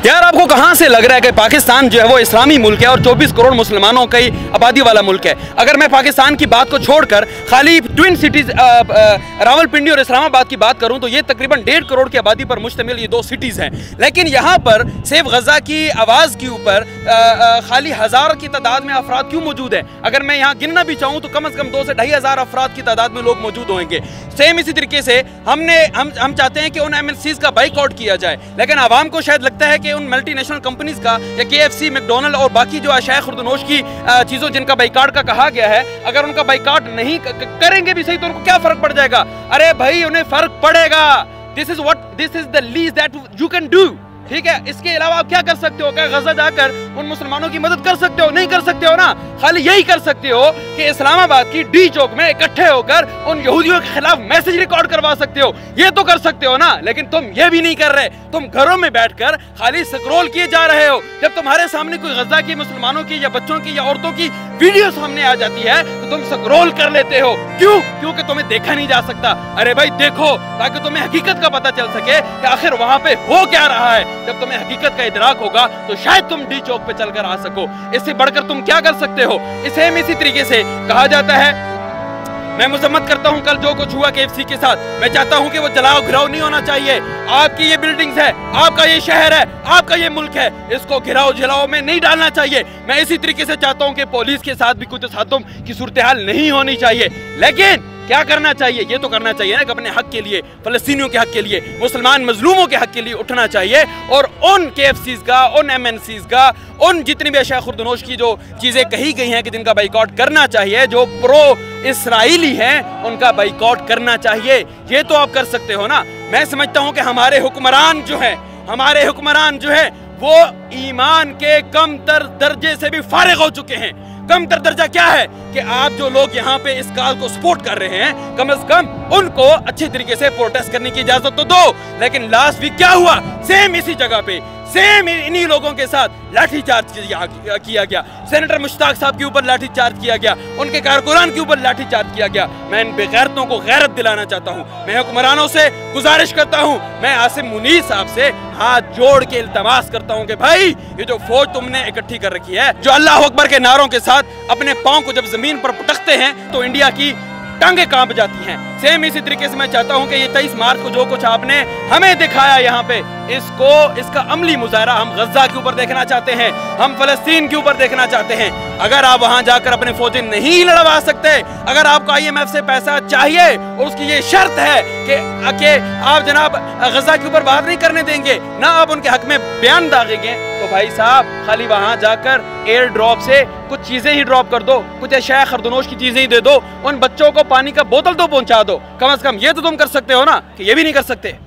यार आपको कहां से लग रहा है कि पाकिस्तान जो है वो इस्लामी मुल्क है और 24 करोड़ मुसलमानों की आबादी वाला मुल्क है? अगर मैं पाकिस्तान की बात को छोड़कर खाली ट्विन सिटीज रावलपिंडी और इस्लामाबाद की बात करूं तो ये तकरीबन 1.5 करोड़ की आबादी पर मुश्तमिल ये 2 सिटीज़ हैं। लेकिन यहाँ पर सिर्फ गजा की आवाज़ के ऊपर खाली 1000 की तादाद में अफराद क्यों मौजूद है? अगर मैं यहाँ गिनना भी चाहूँ तो कम से कम 2 से 2500 अफराद की तादाद में लोग मौजूद होंगे। सेम इसी तरीके से हम चाहते हैं कि उन MNCs का बाइकआउट किया जाए, लेकिन आवाम को शायद लगता है कि उन मल्टीनेशनल कंपनीज का या KFC, मैकडोनल्ड और बाकी जो अशाया खुर्दनोश की चीज़ों जिनका बाइकाट का कहा गया है, अगर उनका बाइकाट नहीं करेंगे भी सही तो उनको क्या फर्क पड़ जाएगा? अरे भाई उन्हें फर्क पड़ेगा। This is the least that you can do. ठीक है, इसके अलावा आप क्या कर सकते हो? क्या गजा जाकर उन मुसलमानों की मदद कर सकते हो? नहीं कर सकते हो ना। खाली यही कर सकते हो कि इस्लामाबाद की D चौक में इकट्ठे होकर उन यहूदियों के खिलाफ मैसेज रिकॉर्ड करवा सकते हो। ये तो कर सकते हो ना, लेकिन तुम ये भी नहीं कर रहे। तुम घरों में बैठकर खाली स्क्रॉल किए जा रहे हो। जब तुम्हारे सामने कोई गजा की मुसलमानों की या बच्चों की या औरतों की वीडियो सामने आ जाती है तो तुम स्क्रॉल कर लेते हो। क्यों? क्योंकि तुम्हें देखा नहीं जा सकता। अरे भाई देखो, ताकि तुम्हें हकीकत का पता चल सके कि आखिर वहां पे हो क्या रहा है। जब तुम्हें हकीकत का इदराक होगा तो शायद तुम D चौक पे चलकर आ सको। इससे बढ़कर तुम क्या कर सकते हो? इसी तरीके से कहा जाता है, मैं मजम्मत करता हूं कल जो कुछ हुआ KFC के साथ। मैं चाहता हूं कि वो जलाओ घिराव नहीं होना चाहिए। आपकी ये बिल्डिंग्स है, आपका ये शहर है, आपका ये मुल्क है, इसको घिराव जलाओ में नहीं डालना चाहिए। मैं इसी तरीके से चाहता हूं कि पुलिस के साथ भी कुछ तसादुम की सूरत हाल नहीं होनी चाहिए। लेकिन क्या करना चाहिए? ये तो करना चाहिए ना कि अपने हक के लिए, फलस्तीनियों के हक के लिए, मुसलमान मजलूमों के हक के लिए उठना चाहिए और उन KFCs का, उन MNCs का, उन जितनी भी अशाया खुर्दनोश की जो चीज़ें कही गई हैं कि जिनका बाइकआउट करना चाहिए, जो प्रो इसराइली हैं, उनका बाइकआउट करना चाहिए। ये तो आप कर सकते हो ना। मैं समझता हूँ कि हमारे हुक्मरान जो है वो ईमान के कम तर दर्जे से भी फारिग हो चुके हैं। कम तर दर्जा क्या है कि आप जो लोग यहाँ पे इस काज को सपोर्ट कर रहे हैं, कम से कम उनको अच्छी तरीके से प्रोटेस्ट करने की इजाजत तो दो। लेकिन लास्ट वीक क्या हुआ? सेम इसी जगह पे सेम इन्हीं लोगों के साथ लाठीचार्ज किया गया। सेनेटर मुश्ताक साहब के ऊपर लाठीचार्ज किया गया, उनके कारकुनान के ऊपर लाठीचार्ज किया गया। मैं इन बेगैरतों को गैरत दिलाना चाहता हूँ। मैं हुक्मरानों से गुजारिश करता हूँ, मैं आसिम मुनीर साहब से हाथ जोड़ के इल्तमास करता हूँ कि भाई ये जो फौज तुमने इकट्ठी कर रखी है, जो अल्लाह अकबर के नारों के साथ अपने पाँव को जब जमीन पर पटकते हैं तो इंडिया की टांगे कांप जाती हैं। सेम इसी तरीके से मैं चाहता हूं कि ये 23 मार्च को जो कुछ आपने हमें दिखाया यहाँ पे, इसका अमली मुजाहरा हम गजा के ऊपर देखना चाहते हैं, हम फलस्तीन के ऊपर देखना चाहते हैं। अगर आप वहां जाकर अपने फौजी नहीं लड़वा सकते, अगर आपको IMF से पैसा चाहिए और उसकी ये शर्त है कि आप जनाब गजा के ऊपर बात नहीं करने देंगे, ना आप उनके हक में बयान दागेंगे, तो भाई साहब खाली वहां जाकर एयर ड्रॉप से कुछ चीजें ही ड्रॉप कर दो, कुछ अशाया खुर्दनोश की चीजें ही दे दो, उन बच्चों को पानी का बोतल तो पहुंचा दो। कम से कम ये तो तुम कर सकते हो ना, कि ये भी नहीं कर सकते।